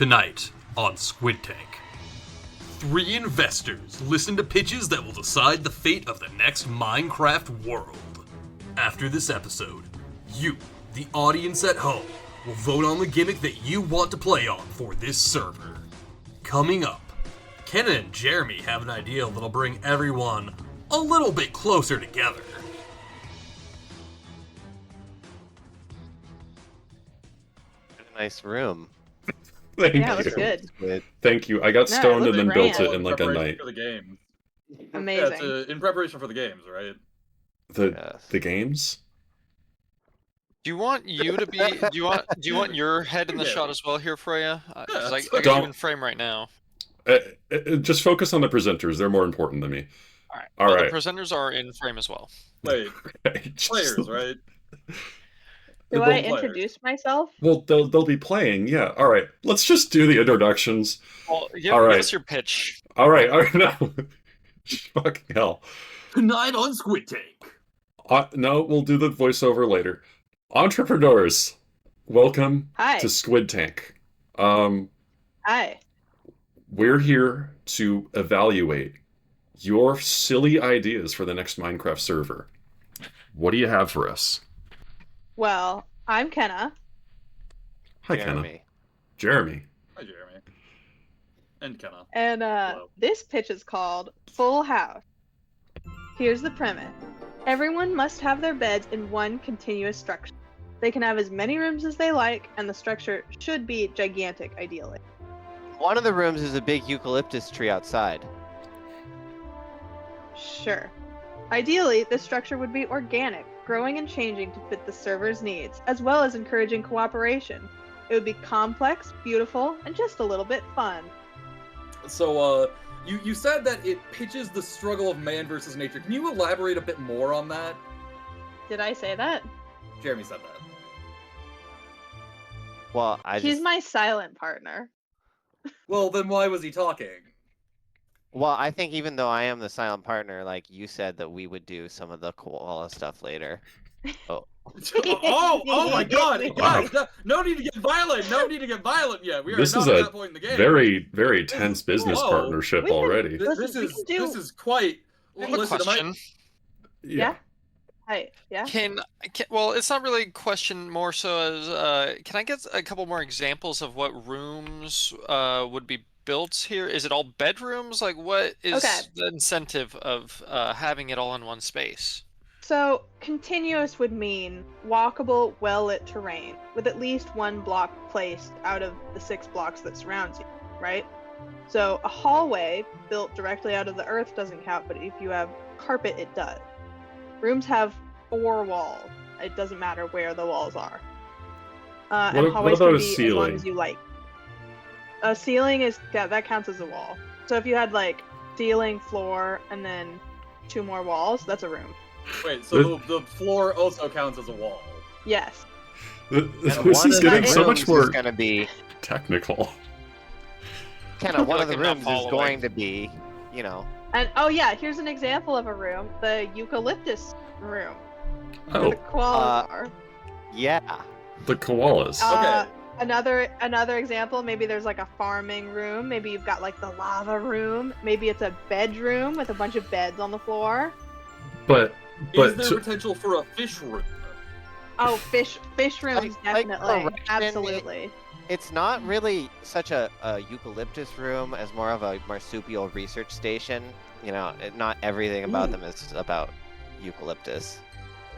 Tonight on Squid Tank, 3 investors listen to pitches that will decide the fate of the next Minecraft world. After this episode, you, the audience at home, will vote on the gimmick that you want to play on for this server. Coming up, Kenna and Jeremy have an idea that'll bring everyone a little bit closer together. Nice room. Thank Yeah, it you. looks good. Thank you. I got No, stoned it and then looks built grand. it in like a night. For the games. Amazing. Yeah, it's in preparation for the games, right? The games? Do you want you to be? Do you want your head in the Yeah. shot as well here, Freya? Because I Don't- got you in frame right now. Just focus on the presenters. They're more important than me. All right. All Well, right. The presenters are in frame as well. Wait, Just- players, right? Do The I players. introduce myself? Well, they'll be playing. Yeah. All right. Let's just do the introductions. Well, give All right. us your pitch. All right. No. Fucking hell. Tonight on Squid Tank. No, we'll do the voiceover later. Entrepreneurs, welcome Hi. to Squid Tank. Hi. We're here to evaluate your silly ideas for the next Minecraft server. What do you have for us? Well, I'm Kenna. Hi, Kenna. Jeremy. Hi, Jeremy. And Kenna. And Hello. this pitch is called Full House. Here's the premise. Everyone must have their beds in one continuous structure. They can have as many rooms as they like, and the structure should be gigantic, ideally. One of the rooms is a big eucalyptus tree outside. Sure. Ideally, this structure would be organic, growing and changing to fit the server's needs, as well as encouraging cooperation. It would be complex, beautiful, and just a little bit fun. So, you said that it pitches the struggle of man versus nature. Can you elaborate a bit more on that? Did I say that? Jeremy said that. Well, He's my silent partner. Well, then why was he talking? Well, I think even though I am the silent partner, like you said that we would do some of the koala stuff later. Oh my god! Guys, no need to get violent! No need to get violent yet! We are This not is at a that point in the game. Very, very tense business Whoa. partnership We can- already. Listen, we can do- This is quite... I have a Listen, question. Yeah? Hi. Yeah? Can well, it's not really a question, more so as can I get a couple more examples of what rooms would be built here? Is it all bedrooms? Like, what is Okay. the incentive of having it all in one space? So, continuous would mean walkable, well-lit terrain, with at least one block placed out of the 6 blocks that surrounds you, right? So, a hallway built directly out of the earth doesn't count, but if you have carpet, it does. Rooms have 4 walls. It doesn't matter where the walls are. And What hallways about can a be as ceiling? long as you like. A ceiling is that counts as a wall. So if you had like ceiling, floor, and then 2 more walls, that's a room. Wait, so the floor also counts as a wall. Yes. This And is one of getting the so much rooms more is going to be technical. kind of one of the Like a rooms is hallway. going to be, you know, And oh yeah, here's an example of a room, the eucalyptus room. Where Oh, the koalas are. yeah. the koalas. Okay. Another example, maybe there's like a farming room, maybe you've got like the lava room, maybe it's a bedroom with a bunch of beds on the floor. But Is there potential for a fish room? Oh, fish rooms, Like definitely. correction, Absolutely. It's not really such a eucalyptus room as more of a marsupial research station. You know, not everything about them is about eucalyptus.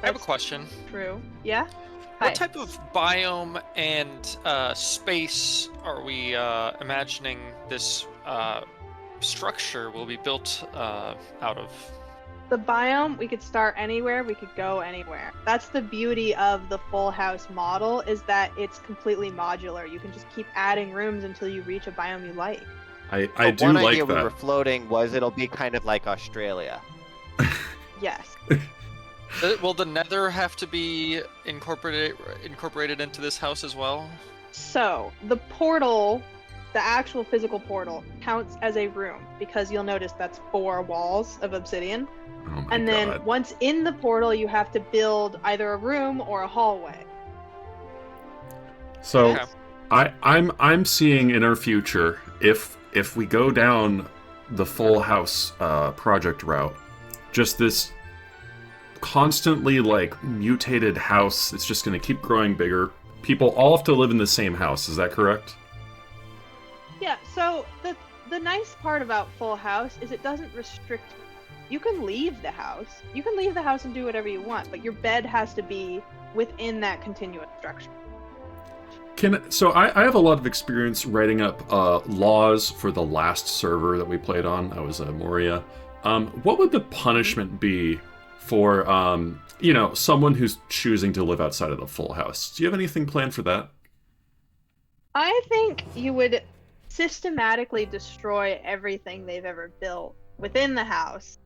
I have a That's question. True. Yeah? Hi. What type of biome and space are we imagining this structure will be built out of? The biome, we could start anywhere, we could go anywhere. That's the beauty of the full house model, is that it's completely modular. You can just keep adding rooms until you reach a biome you like. I do One like idea we were that. floating was it'll be kind of like Australia. Yes. Will the Nether have to be incorporated into this house as well? So, the portal, the actual physical portal, counts as a room, because you'll notice that's 4 walls of obsidian. Oh my And then God. once in the portal, you have to build either a room or a hallway. So Okay. I'm seeing in our future, if we go down the Full House project route, just this constantly like mutated house. It's just going to keep growing bigger. People all have to live in the same house. Is that correct? Yeah, so the nice part about Full House is it doesn't restrict you. You can leave the house. You can leave the house and do whatever you want, but your bed has to be within that continuous structure. So I have a lot of experience writing up laws for the last server that we played on. That was Moria. What would the punishment be for someone who's choosing to live outside of the Full House? Do you have anything planned for that? I think you would systematically destroy everything they've ever built within the house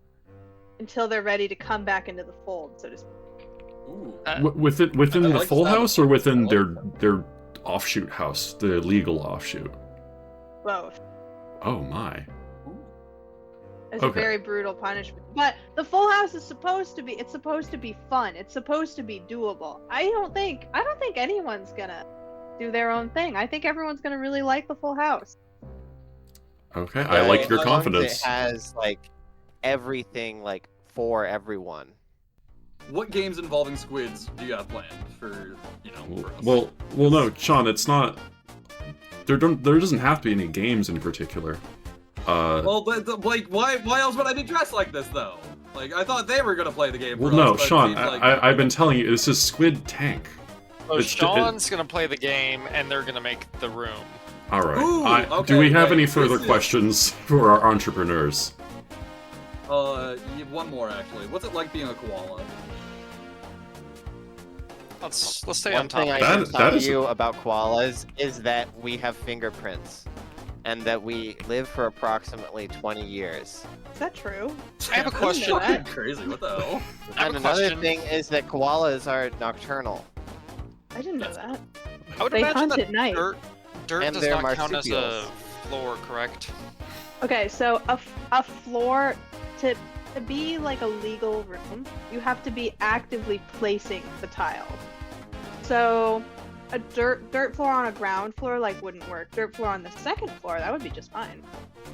until they're ready to come back into the fold, so to speak. Ooh. Within I the like Full that. House or within I like their offshoot house, the legal offshoot? Both. Oh my. It's a Okay. very brutal punishment. But the Full House is supposed to be fun. It's supposed to be doable. I don't think anyone's gonna do their own thing. I think everyone's gonna really like the Full House. Okay, I like your as long as confidence. It has like everything like for everyone. What games involving squids do you have planned for for us? Well, no, Sean, it's not. There doesn't have to be any games in particular. Well, like, why else would I be dressed like this though? Like, I thought they were gonna play the game. Well, for no, us, but it Sean, seems like- I've been telling you, this is Squid Tank. So It's ju- Sean's gonna play the game, and they're gonna make the room. All right. Ooh, Do we okay, have wait, any further this is- questions for our entrepreneurs? One more actually. What's it like being a koala? Let's stay One on top thing I of That- can tell is- you about koalas is that we have fingerprints, and that we live for approximately 20 years. Is that true? I have a That's question. fucking crazy. What the hell? I have And a another question. thing is that koalas are nocturnal, I didn't know that. I would They imagine hunt that at night. dirt And does they're not count as a marsupials. floor, correct? Okay, so a floor to be like a legal room, you have to be actively placing the tile. So a dirt floor on a ground floor like wouldn't work. Dirt floor on the second floor, that would be just fine.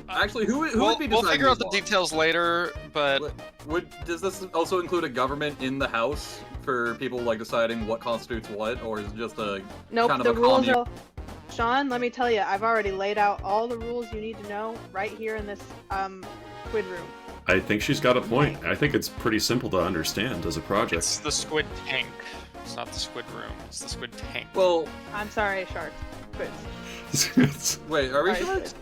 Actually, who would be We'll deciding figure out these the laws? details later, but Does this also include a government in the house for people like deciding what constitutes what, or is it just a Nope, kind of the a rules commune? are. Sean, let me tell you, I've already laid out all the rules you need to know right here in this squid room. I think she's got a point. I think it's pretty simple to understand as a it's project. the Squid Tank. It's not the Squid Room. It's the Squid Tank. Well, I'm sorry, sharks. Squids. wait, are we Sorry, sharks?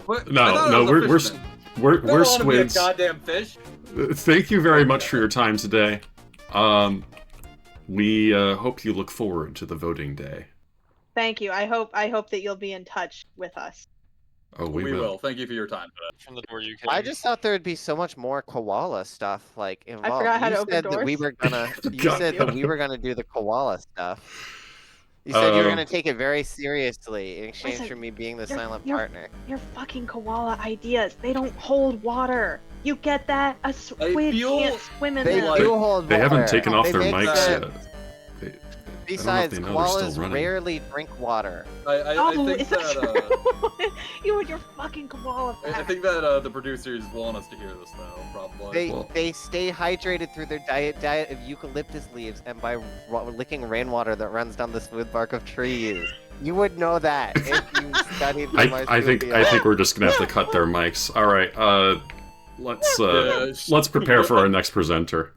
What? I No, thought it no, was a we're fisherman. we're I don't wanna be a squids. goddamn fish. Thank you very much for your time today. We hope you look forward to the voting day. Thank you. I hope that you'll be in touch with us. Oh, we We will. will. Thank you for your time. From the door you came. I just thought there would be so much more koala stuff like involved. forgot how you to open said that we doors. were gonna. You God. said that we were gonna do the koala stuff. You said you were Um, gonna take it very seriously in exchange Listen, for me being the you're- silent you're- partner. Your fucking koala ideas, they don't hold water. You get that? A squid feel can't swim in They them. like- do hold They haven't water. taken off They their make mics sense. yet. Besides, know they're still koalas running. rarely drink water. I Oh, think is that that true? You and your fucking koala. I facts. think that the producers want us to hear this though, probably. They Well- they stay hydrated through their diet of eucalyptus leaves and by licking rainwater that runs down the smooth bark of trees. You would know that if you studied the I think we're just gonna have to cut their mics. All right, let's prepare for our next presenter.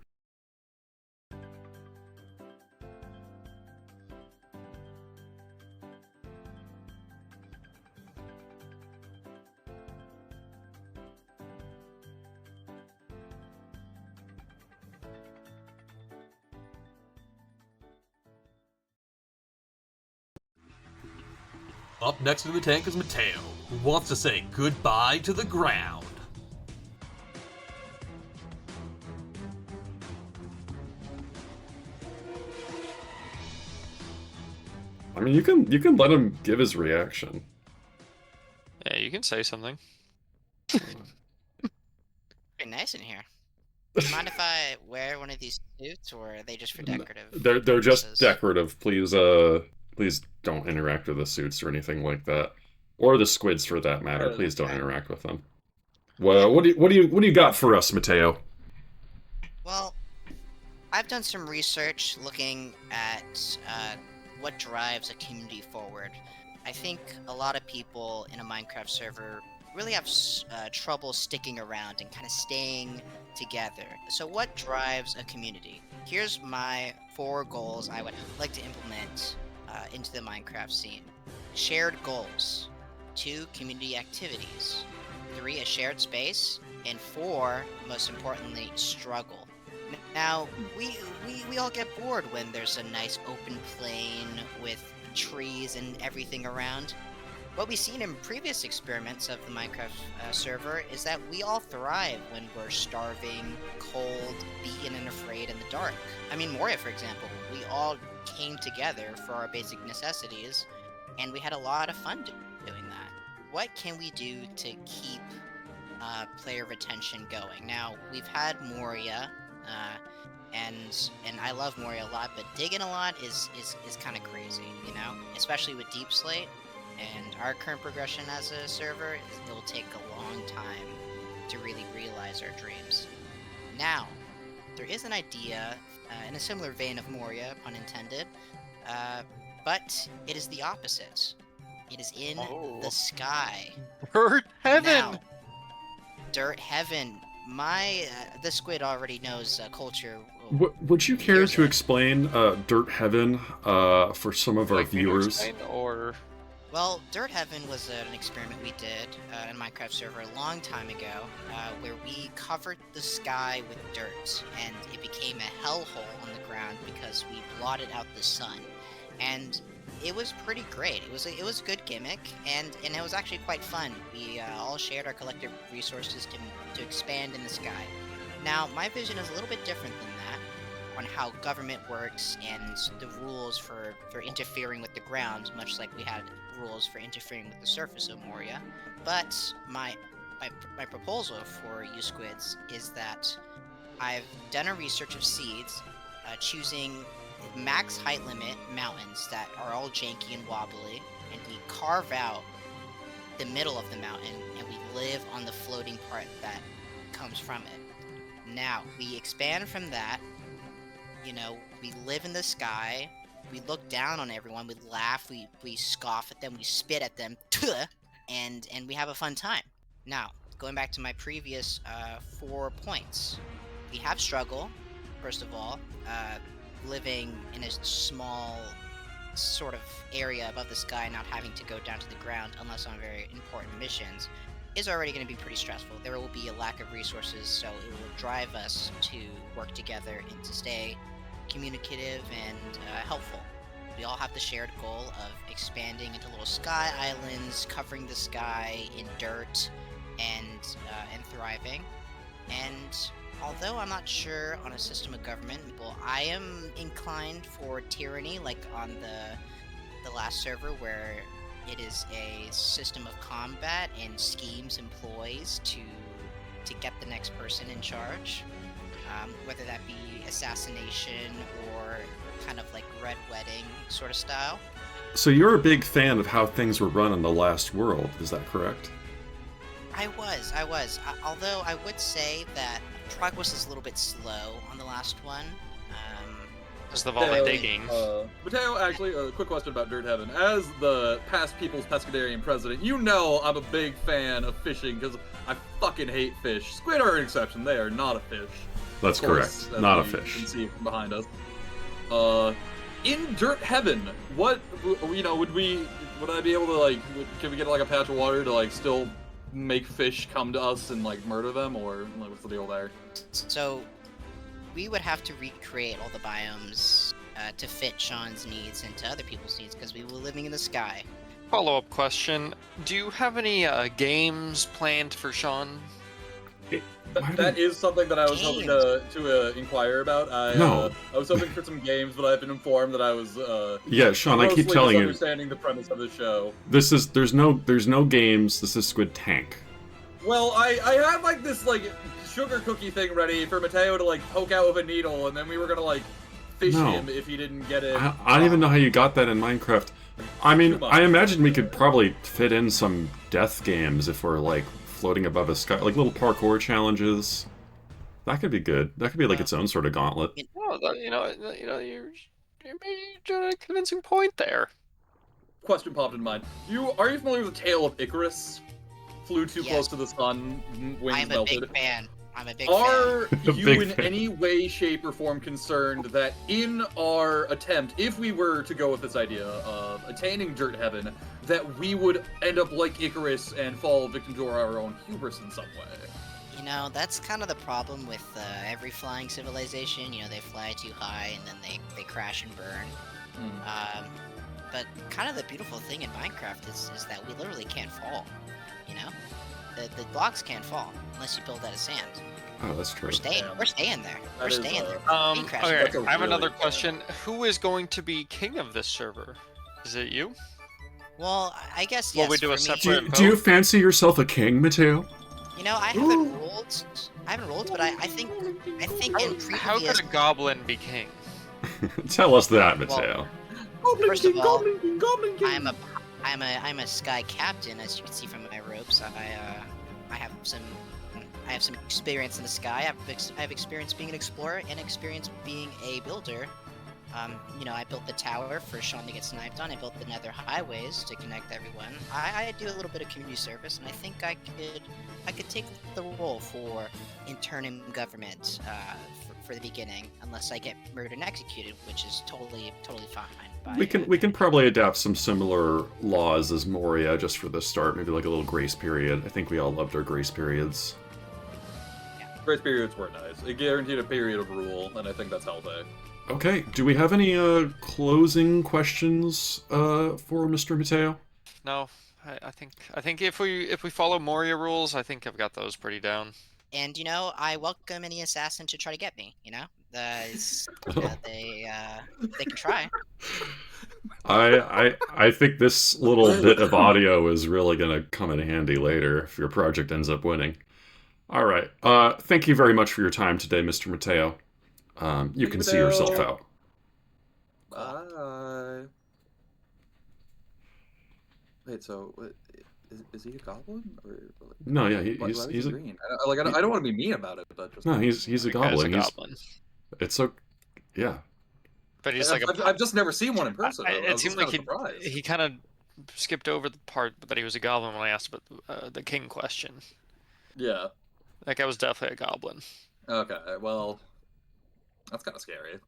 Up next in the tank is Mateo, who wants to say goodbye to the ground. I mean, you can let him give his reaction. Yeah, you can say something. Very nice in here. Mind if I wear one of these suits, or are they just for decorative? They're just purposes? decorative. Please Please don't interact with the suits or anything like that, or the squids for that matter. Please don't interact with them. Well, what do you got for us, Mateo? Well, I've done some research looking at what drives a community forward. I think a lot of people in a Minecraft server really have trouble sticking around and kind of staying together. So what drives a community? Here's my 4 goals I would like to implement into the Minecraft scene. Shared goals. 2, community activities. 3, a shared space. And 4, most importantly, struggle. Now, we all get bored when there's a nice open plain with trees and everything around. What we've seen in previous experiments of the Minecraft server is that we all thrive when we're starving, cold, beaten, and afraid in the dark. I mean, Moria, for example, we all came together for our basic necessities, and we had a lot of fun doing that. What can we do to keep player retention going? Now, we've had Moria, and I love Moria a lot, but digging a lot is kind of crazy, you know? Especially with Deep Slate, and our current progression as a server, it'll take a long time to really realize our dreams. Now, there is an idea, in a similar vein of Moria, pun intended, but it is the opposite. It is in the sky. Dirt heaven! Now, Dirt heaven. The squid already knows culture. Would you care to explain Dirt Heaven for some of our viewers? Or... Well, Dirt Heaven was an experiment we did in Minecraft server a long time ago, where we covered the sky with dirt, and it became a hellhole on the ground because we blotted out the sun. And it was pretty great. It was a good gimmick, and it was actually quite fun. We all shared our collective resources to expand in the sky. Now, my vision is a little bit different than that, on how government works and the rules for interfering with the ground, much like we had rules for interfering with the surface of Moria. But my proposal for you squids is that I've done a research of seeds, choosing max height limit mountains that are all janky and wobbly, and we carve out the middle of the mountain, and we live on the floating part that comes from it. Now, we expand from that. You know, we live in the sky, we look down on everyone, we laugh, we scoff at them, we spit at them, and we have a fun time. Now, going back to my previous 4 points. We have struggle, first of all. Living in a small sort of area above the sky, not having to go down to the ground unless on very important missions, is already going to be pretty stressful. There will be a lack of resources, so it will drive us to work together and to stay communicative and helpful. We all have the shared goal of expanding into little sky islands, covering the sky in dirt, and thriving. And although I'm not sure on a system of government, well, I am inclined for tyranny, like on the last server, where it is a system of combat and schemes employs to get the next person in charge, whether that be assassination or kind of like Red Wedding sort of style. So you're a big fan of how things were run in the last world, is that correct? I was. Although I would say that progress is a little bit slow on the last one. Because of all the digging. Mateo, actually, a quick question about Dirt Heaven. As the past People's Pescatarian president, you know I'm a big fan of fishing because I fucking hate fish. Squid are an exception. They are not a fish. That's correct. Not a fish. You can see from behind us. In Dirt Heaven, what, would I be able to, can we get, a patch of water to, still make fish come to us and, murder them, or, what's the deal there? So, we would have to recreate all the biomes to fit Sean's needs and to other people's needs, because we were living in the sky. Follow-up question. Do you have any games planned for Sean? That is something that I was hoping to inquire about. I was hoping for some games, but I've been informed that I was yeah, Sean, I keep telling you, understanding the premise of the show. There's no games. This is Squid Tank. Well, I had this sugar cookie thing ready for Mateo to poke out with a needle, and then we were gonna fish No. him if he didn't get it. I don't even know how you got that in Minecraft. I mean, Too much. I imagine we could probably fit in some death games if we're like floating above a sky, like little parkour challenges. That could be good. That could be like its own sort of gauntlet. Oh, you're doing a convincing point there. Question popped in mind. Are you familiar with the tale of Icarus? Flew too Yes. close to the sun, wings I'm a melted. big fan. I'm a big fan. Are A you big in fan. any way, shape, or form concerned that in our attempt, if we were to go with this idea of attaining Dirt Heaven, that we would end up like Icarus and fall victim to our own hubris in some way? You know, that's kind of the problem with every flying civilization. You know, they fly too high and then they crash and burn. But kind of the beautiful thing in Minecraft is that we literally can't fall. You know, the blocks can't fall unless you build out of sand. Oh, that's true. We're staying Damn. there. That We're is, staying there. Okay, That's a I have really another good- question. Who is going to be king of this server? Is it you? Well, I guess Will yes. we do a for me- separate- Do you fancy yourself a king, Mateo? You know, I haven't rolled, but I think in How previous. could a goblin be king? Tell us that, Mateo. Goblin First of King, all, Goblin King, Goblin King! I'm a sky captain, as you can see from my robes. I have some experience in the sky. I have experience being an explorer and experience being a builder. You know, I built the tower for Sean to get sniped on. I built the nether highways to connect everyone. I do a little bit of community service, and I think I could take the role for interim government for the beginning, unless I get murdered and executed, which is totally fine. by, We can probably adapt some similar laws as Moria just for the start, maybe like a little grace period. I think we all loved our grace periods. Grace periods were nice. It guaranteed a period of rule, and I think that's healthy. Okay, do we have any closing questions for Mr. Mateo? No, I think if we follow Moria rules, I think I've got those pretty down. And you know, I welcome any assassin to try to get me. You know, they can try. I think this little bit of audio is really going to come in handy later if your project ends up winning. All right. Thank you very much for your time today, Mr. Mateo. You can see yourself out. Bye. Wait, so is he a goblin? Or, like, No, yeah, why he's is he's he a, green? I don't want to be mean about it, but just no, he's a That guy's goblin. a He's goblin. it's so yeah. But he's like I've just never seen one in person. I It was seemed just like kinda surprised. he kind of skipped over the part that he was a goblin when I asked about the king question. Yeah. That guy was definitely a goblin. Okay. Well, that's kind of scary.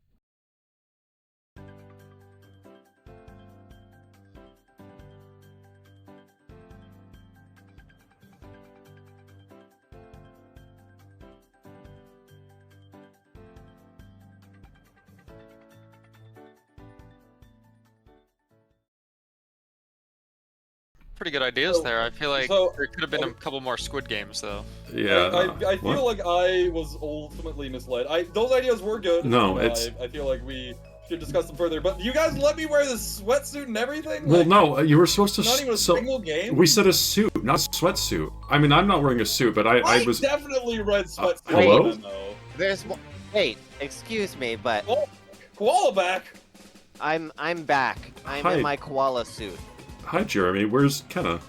Pretty good ideas So- there. I feel like so- there could have been a couple more Squid Games though. Yeah. I what? feel like I was ultimately misled. Those ideas were good. No, it's- I feel like we should discuss them further. But you guys let me wear this sweatsuit and everything. Well, Like, no, you were supposed to. not even a so single game. we said a suit, not a sweatsuit. I mean, I'm not wearing a suit, but I was. definitely read sweatsuit. hello? then, though. There's wait, excuse me, but Oh, koala back. I'm back. I'm Hi. in my koala suit. Hi, Jeremy. Where's Kenna?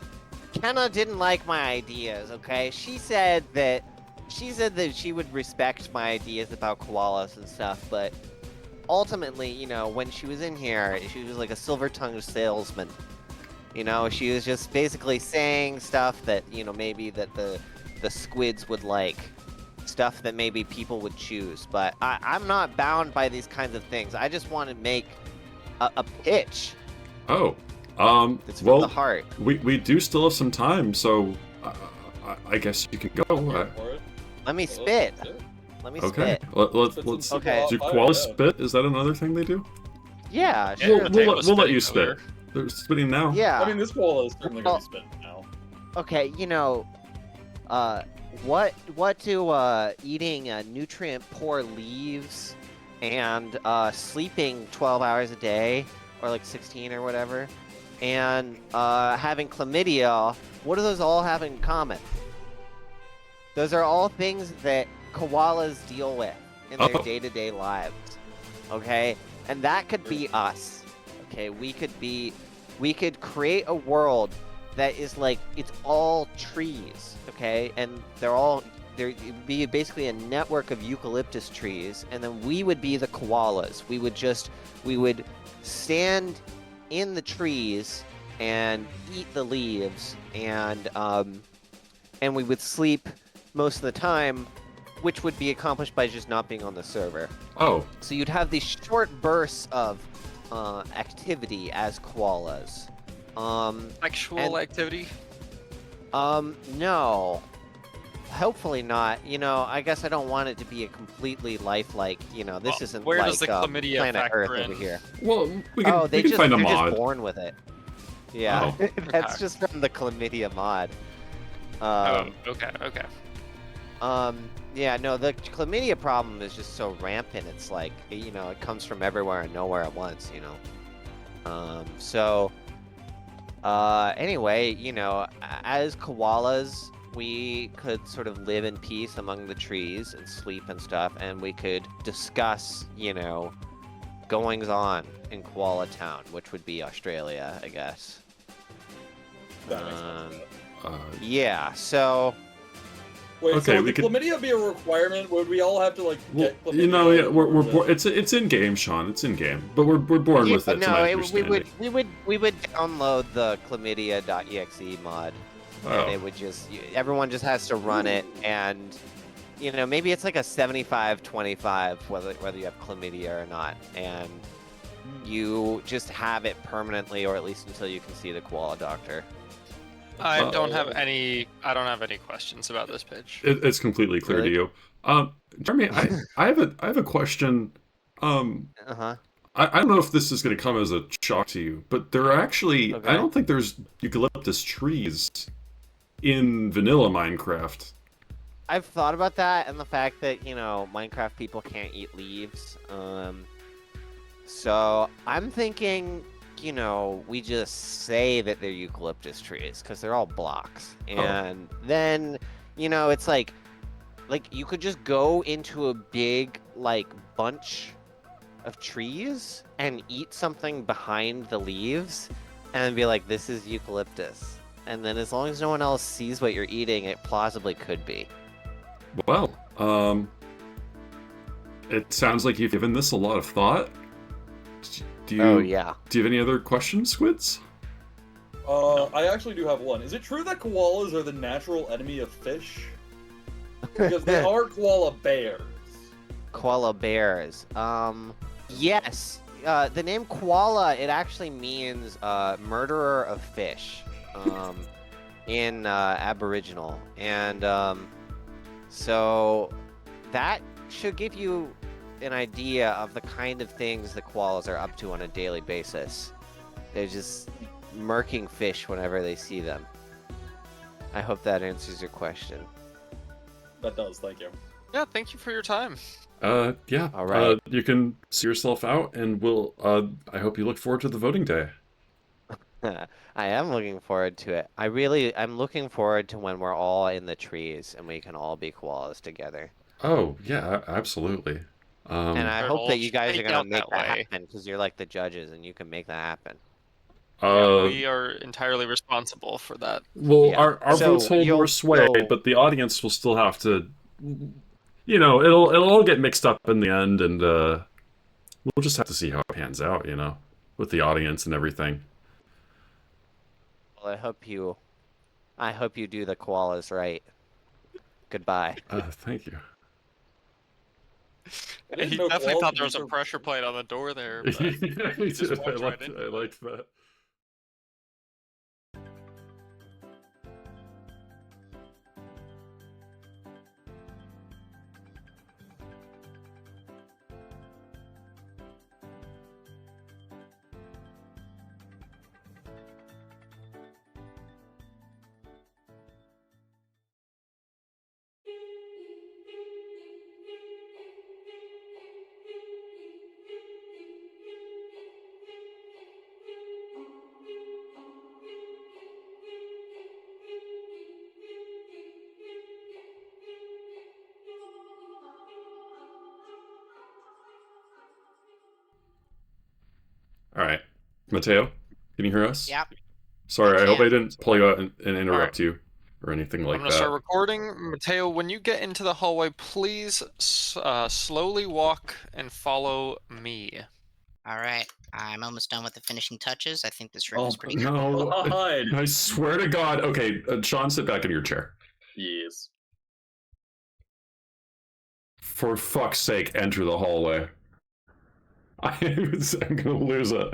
Kenna didn't like my ideas, okay? She said that she would respect my ideas about koalas and stuff, but ultimately, you know, when she was in here, she was like a silver-tongued salesman. You know, she was just basically saying stuff that, you know, maybe that the squids would like. Stuff that maybe people would choose, but I'm not bound by these kinds of things. I just want to make a pitch. Oh, It's from well, the heart. we do still have some time, so I guess you can go. For it. Let me spit. Let me Okay, spit. let's. Okay. Do koalas spit? Is that another thing they do? Yeah, Yeah, sure. but We'll let you spitting spit. They're spitting now. Yeah. I mean, this koala is certainly Well- gonna be spitting now. Okay, you know, what do eating nutrient poor leaves and sleeping 12 hours a day, or like 16 or whatever, and having chlamydia, what do those all have in common? Those are all things that koalas deal with in their Oh. day-to-day lives. okay? And that could be us, okay? We could create a world that is like, it's all trees, okay? And there would be basically a network of eucalyptus trees, and then we would be the koalas. We would stand in the trees and eat the leaves, and we would sleep most of the time, which would be accomplished by just not being on the server. Oh, So you'd have these short bursts of activity as koalas. Sexual activity? No. Hopefully not. You know, I guess I don't want it to be a completely lifelike, you know, this isn't where like does the chlamydia Planet factor Earth in? over here. well, we Oh, can find a they're mod. just born with it. Yeah, Oh. that's Okay. just from the chlamydia mod. Oh, okay. Yeah, no, the chlamydia problem is just so rampant. It's like, you know, it comes from everywhere and nowhere at once, you know. Anyway, you know, as koalas, we could sort of live in peace among the trees and sleep and stuff, and we could discuss, you know, goings on in Koala Town, which would be Australia, I guess. That makes sense. Yeah, so Wait, Okay, so would we the could- chlamydia be a requirement? Would we all have to like Well, get chlamydia? you know, yeah, we're or is born, it's in game, Sean. It's in game, but we're born with it. to no, my we understanding. would download the chlamydia.exe mod, and Oh. it would just everyone just has to run it, and you know, maybe it's like a 75-25 whether you have chlamydia or not, and you just have it permanently, or at least until you can see the koala doctor. I don't have Oh. any questions about this pitch. It's completely clear Really? to you. Jeremy, I have a question. Uh-huh. I don't know if this is going to come as a shock to you, but there are actually Okay. I don't think there's eucalyptus trees in vanilla Minecraft. I've thought about that and the fact that, you know, Minecraft people can't eat leaves. So I'm thinking, you know, we just say that they're eucalyptus trees because they're all blocks. And then, you know, it's like you could just go into a big, like, bunch of trees and eat something behind the leaves and be like, this is eucalyptus. And then as long as no one else sees what you're eating, it plausibly could be. Well, it sounds like you've given this a lot of thought. Do you, Oh, yeah. Do you have any other questions, Squids? I actually do have one. Is it true that koalas are the natural enemy of fish? Because they are koala bears. Koala bears. Yes. The name koala, it actually means murderer of fish in Aboriginal. And so that should give you an idea of the kind of things the koalas are up to on a daily basis. They're just murking fish whenever they see them. I hope that answers your question. That does, thank you. Yeah, thank you for your time. Yeah. All right. You can see yourself out, and we'll. I hope you look forward to the voting day. I am looking forward to it. I'm looking forward to when we're all in the trees and we can all be koalas together. Oh yeah, absolutely. And I They're hope all that you guys are straight gonna out make that that way. happen because you're like the judges and you can make that happen. Yeah, we are entirely responsible for that. Well, Yeah. our So votes hold more sway, but the audience will still have to. You know, it'll all get mixed up in the end, and we'll just have to see how it pans out. You know, with the audience and everything. Well, I hope you do the koalas right. Goodbye. Thank you. I didn't He know definitely koalas thought could there be was a so- pressure plate on the door there. But Yeah, me just too. walked right into I liked that. All right, Mateo, can you hear us? Yep. Sorry, I hope I can. didn't pull you out and interrupt you or anything like I'm gonna that. start recording. Mateo, when you get into the hallway, please slowly walk and follow me. All right. I'm almost done with the finishing touches. I think this room Oh, is pretty No, God. I swear to God. Okay, Sean, sit back in your chair. Yes. For fuck's sake, enter the hallway. I'm gonna lose it.